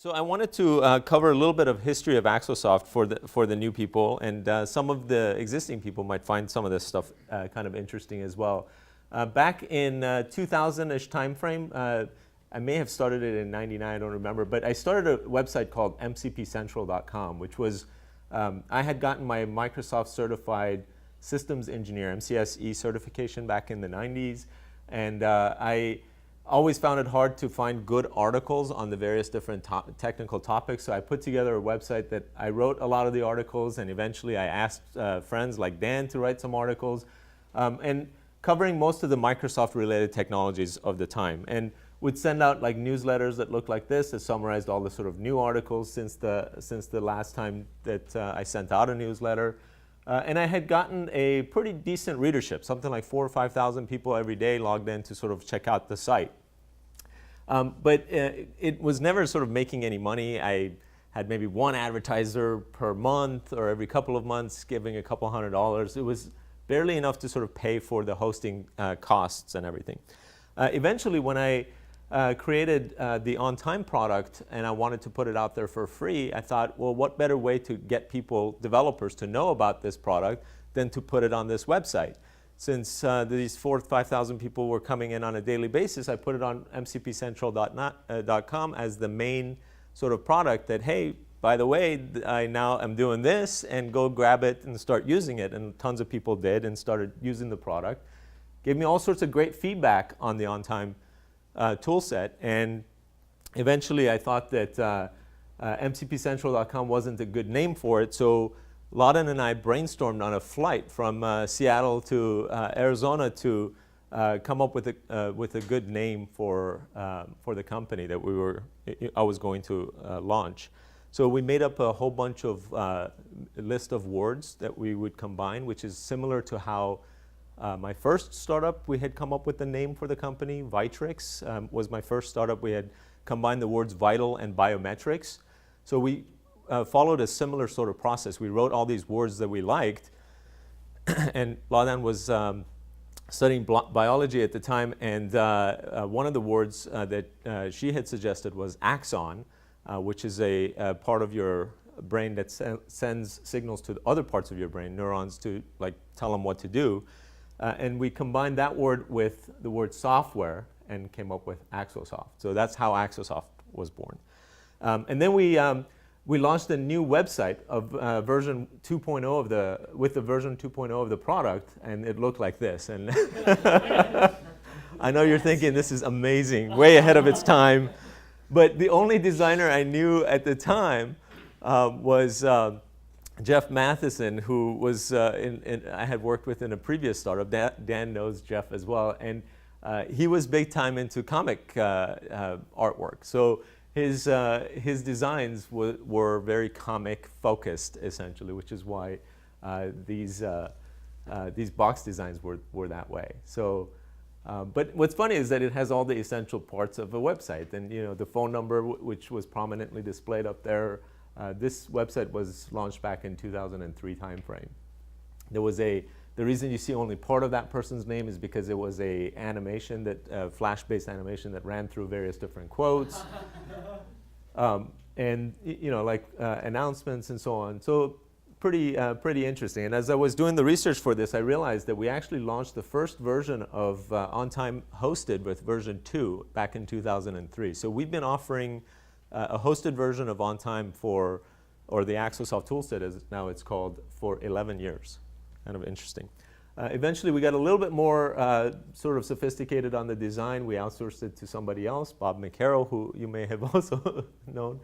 So I wanted to cover a little bit of history of Axosoft for the new people, and some of the existing people might find some of this stuff kind of interesting as well. Back in 2000-ish timeframe, I may have started it in '99, I don't remember, but I started a website called mcpcentral.com, which was, I had gotten my Microsoft certified systems engineer, MCSE certification back in the '90s, and I always found it hard to find good articles on the various different technical topics, so I put together a website that I wrote a lot of the articles, and eventually I asked friends like Dan to write some articles, and covering most of the Microsoft-related technologies of the time. And would send out like newsletters that looked like this that summarized all the sort of new articles since the last time that I sent out a newsletter. And I had gotten a pretty decent readership, something like 4,000 or 5,000 people every day logged in to sort of check out the site. But it was never sort of making any money. I had maybe one advertiser per month or every couple of months giving a couple $100. It was barely enough to sort of pay for the hosting costs and everything. Eventually, when I created the on-time product and I wanted to put it out there for free, I thought, well, what better way to get people, developers, to know about this product than to put it on this website? Since these 4,000 to 5,000 people were coming in on a daily basis, I put it on mcpcentral.com as the main sort of product that, hey, by the way, I now am doing this, and go grab it and start using it. And tons of people did and started using the product. Gave me all sorts of great feedback on the on-time tool set, and eventually I thought that mcpcentral.com wasn't a good name for it, so Laden and I brainstormed on a flight from Seattle to Arizona to come up with a good name for the company that I was going to launch. So we made up a whole bunch of list of words that we would combine, which is similar to how my first startup, we had come up with the name for the company. Vitrix was my first startup. We had combined the words vital and biometrics. So we followed a similar sort of process. We wrote all these words that we liked, and Ladan was studying biology at the time, and one of the words that she had suggested was axon, which is a part of your brain that sends signals to the other parts of your brain, neurons, to like tell them what to do. And we combined that word with the word software and came up with Axosoft. So that's how Axosoft was born. And then we launched a new website of version 2.0 with the version 2.0 of the product, and it looked like this. And I know you're thinking this is amazing, way ahead of its time. But the only designer I knew at the time was Jeff Matheson, who was I had worked with in a previous startup. Dan knows Jeff as well, and he was big time into comic artwork. So his designs were very comic focused, essentially, which is why these box designs were that way. So, but what's funny is that it has all the essential parts of a website, and the phone number, which was prominently displayed up there. This website was launched back in 2003 timeframe. The reason you see only part of that person's name is because it was a animation flash-based animation that ran through various different quotes, and like announcements and so on. So pretty interesting. And as I was doing the research for this, I realized that we actually launched the first version of On-Time Hosted with version 2 back in 2003. So we've been offering a hosted version of On-Time or the Axosoft toolset, as now it's called, for 11 years. Kind of interesting. Eventually, we got a little bit more sort of sophisticated on the design. We outsourced it to somebody else, Bob McCarroll, who you may have also known.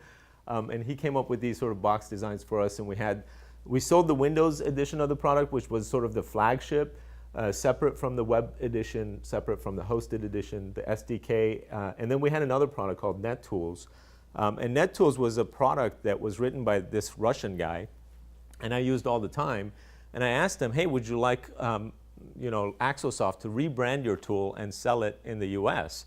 And he came up with these sort of box designs for us. And we sold the Windows edition of the product, which was sort of the flagship, separate from the web edition, separate from the hosted edition, the SDK. And then we had another product called NetTools. And NetTools was a product that was written by this Russian guy, and I used all the time. And I asked him, hey, would you like Axosoft to rebrand your tool and sell it in the US?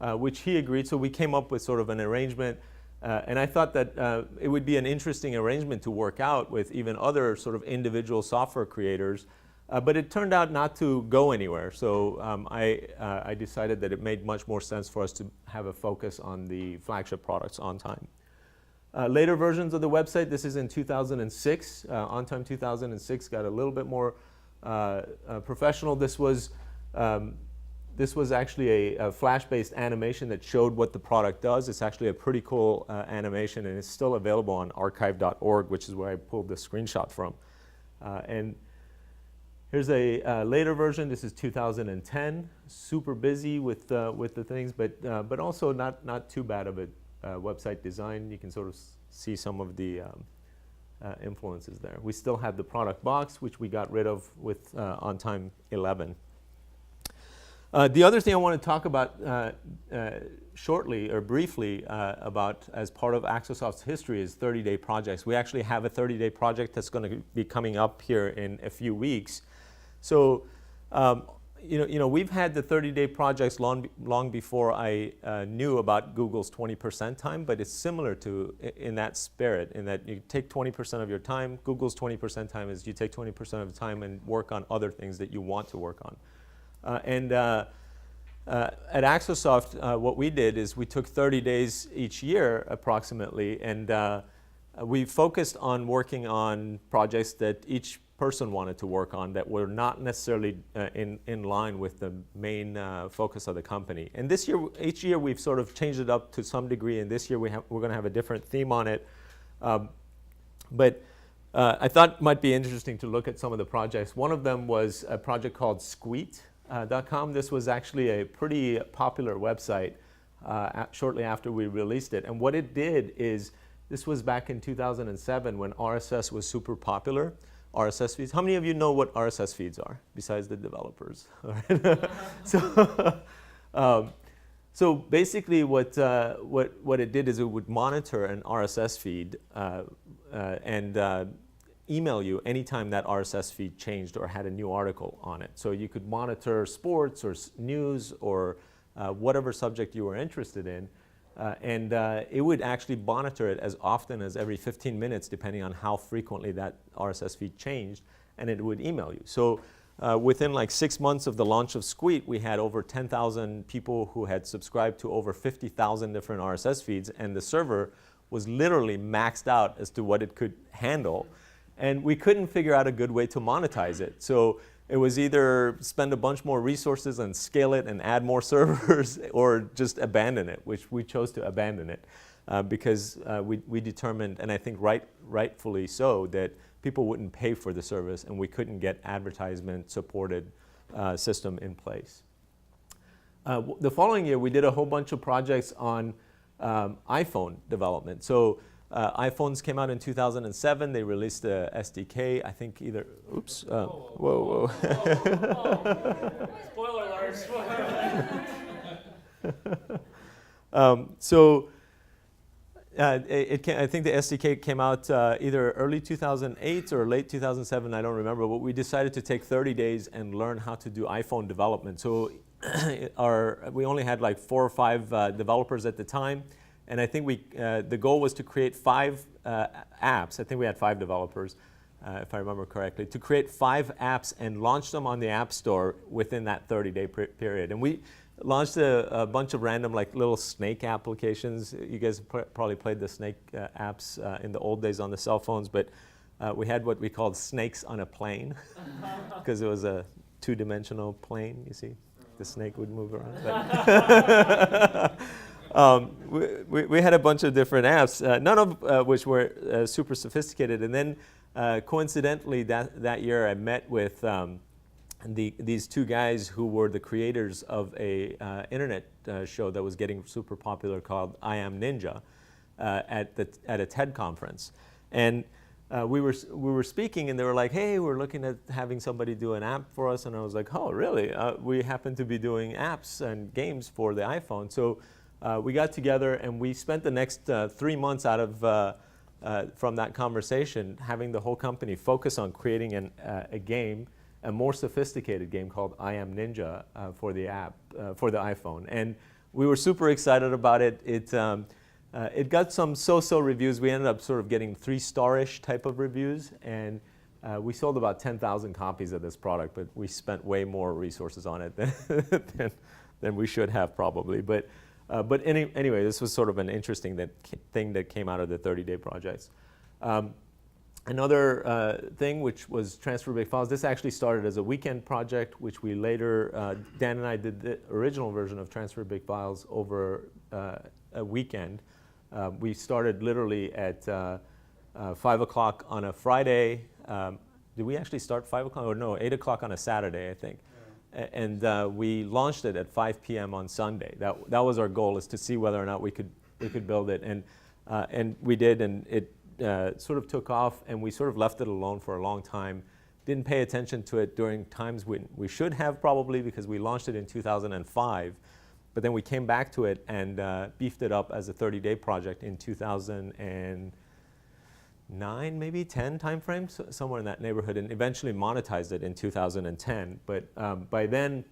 Which he agreed. So we came up with sort of an arrangement. And I thought that it would be an interesting arrangement to work out with even other sort of individual software creators. But it turned out not to go anywhere. So I decided that it made much more sense for us to have a focus on the flagship products On-Time. Later versions of the website, this is in 2006, On Time 2006, got a little bit more professional. This was actually a Flash-based animation that showed what the product does. It's actually a pretty cool animation, and it's still available on archive.org, which is where I pulled this screenshot from. And here's a later version. This is 2010. Super busy with the things, but also not too bad of a website design. You can sort of see some of the influences there. We still have the product box, which we got rid of with On Time 11. The other thing I want to talk about shortly or briefly about as part of Axosoft's history is 30-day projects. We actually have a 30-day project that's going to be coming up here in a few weeks. So, we've had the 30-day projects long before I knew about Google's 20% time, but it's similar to in that spirit, in that you take 20% of your time. Google's 20% time is you take 20% of the time and work on other things that you want to work on. At Axosoft, what we did is we took 30 days each year, approximately, and we focused on working on projects that each person wanted to work on that were not necessarily in line with the main focus of the company. And this year, each year, we've sort of changed it up to some degree, and this year we're going to have a different theme on it. But I thought it might be interesting to look at some of the projects. One of them was a project called Squeet.com. This was actually a pretty popular website shortly after we released it. And what it did is, this was back in 2007 when RSS was super popular. RSS feeds. How many of you know what RSS feeds are, besides the developers? So basically what it did is it would monitor an RSS feed and email you anytime that RSS feed changed or had a new article on it. So you could monitor sports or news or whatever subject you were interested in. And it would actually monitor it as often as every 15 minutes, depending on how frequently that RSS feed changed, and it would email you. So within like 6 months of the launch of Squeet, we had over 10,000 people who had subscribed to over 50,000 different RSS feeds, and the server was literally maxed out as to what it could handle. And we couldn't figure out a good way to monetize it. So it was either spend a bunch more resources and scale it and add more servers, or just abandon it, which we chose to abandon it because we determined, and I think rightfully so, that people wouldn't pay for the service and we couldn't get advertisement-supported system in place. The following year, we did a whole bunch of projects on iPhone development. So iPhones came out in 2007. They released the SDK. I think either. Oops. Whoa. Spoiler alert. I think the SDK came out either early 2008 or late 2007. I don't remember. But we decided to take 30 days and learn how to do iPhone development. So we only had like 4 or 5 developers at the time. And I think the goal was to create 5 apps. I think we had 5 developers, if I remember correctly, to create 5 apps and launch them on the App Store within that 30-day period. And we launched a bunch of random, like little snake applications. You guys probably played the snake apps in the old days on the cell phones, but we had what we called snakes on a plane, because it was a 2-dimensional plane. You see, the snake would move around. We had a bunch of different apps, none of which were super sophisticated. And then coincidentally, that year I met with these 2 guys who were the creators of a internet show that was getting super popular called I Am Ninja at a TED conference. And we were speaking, and they were like, "Hey, we're looking at having somebody do an app for us." And I was like, "Oh, really?" We happen to be doing apps and games for the iPhone. So we got together and we spent the next 3 months out of from that conversation having the whole company focus on creating a game, a more sophisticated game called I Am Ninja for the app, for the iPhone. And we were super excited about it. It got some so-so reviews. We ended up sort of getting 3-star-ish type of reviews. And we sold about 10,000 copies of this product, but we spent way more resources on it than we should have probably. But Anyway, this was sort of an interesting thing that came out of the 30-day projects. Another thing, which was transfer big files, this actually started as a weekend project, which we later, Dan and I did the original version of transfer big files over a weekend. We started literally at 5 o'clock on a Friday. Did we actually start 5 o'clock? Or no, 8 o'clock on a Saturday, I think. Yeah. And we launched it at 5 p.m. on Sunday. That was our goal, is to see whether or not we could build it. And we did, and it sort of took off, and we sort of left it alone for a long time. Didn't pay attention to it during times when we should have, probably, because we launched it in 2005. But then we came back to it and beefed it up as a 30-day project in 2009, maybe 10 timeframe, somewhere in that neighborhood, and eventually monetized it in 2010. But by then,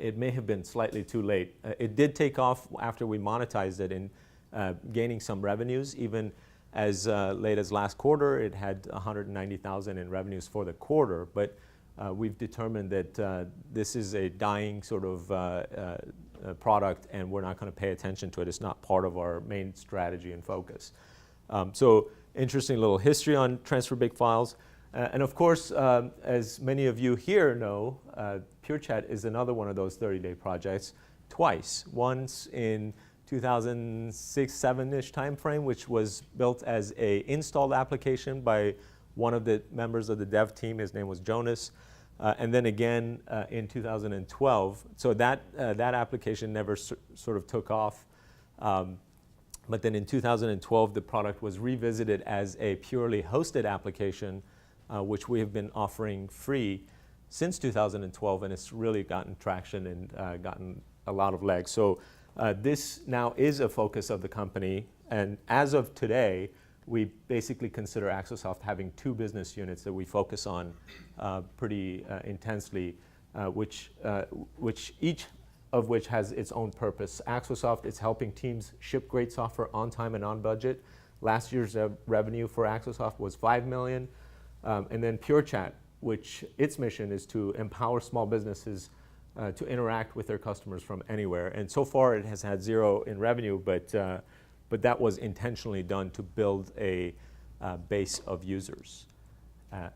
it may have been slightly too late. It did take off after we monetized it and gaining some revenues. Even as late as last quarter, it had 190,000 in revenues for the quarter. But we've determined that this is a dying sort of product, and we're not going to pay attention to it. It's not part of our main strategy and focus. So interesting little history on transfer big files. And of course, as many of you here know, PureChat is another one of those 30-day projects twice. Once in 2006-7-ish timeframe, which was built as a installed application by one of the members of the dev team. His name was Jonas. And then again in 2012. So that application never sort of took off. But then in 2012, the product was revisited as a purely hosted application, which we have been offering free since 2012, and it's really gotten traction and gotten a lot of legs. So this now is a focus of the company, and as of today, we basically consider Axosoft having two business units that we focus on pretty intensely, which each of which has its own purpose. Axosoft is helping teams ship great software on time and on budget. Last year's revenue for Axosoft was $5 million. And then PureChat, which its mission is to empower small businesses to interact with their customers from anywhere. And so far it has had 0 in revenue, but that was intentionally done to build a base of users.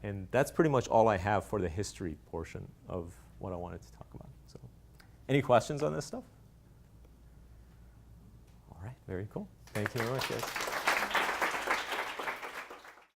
And that's pretty much all I have for the history portion of what I wanted to talk about. So, any questions on this stuff? All right, very cool. Thank you very much, guys.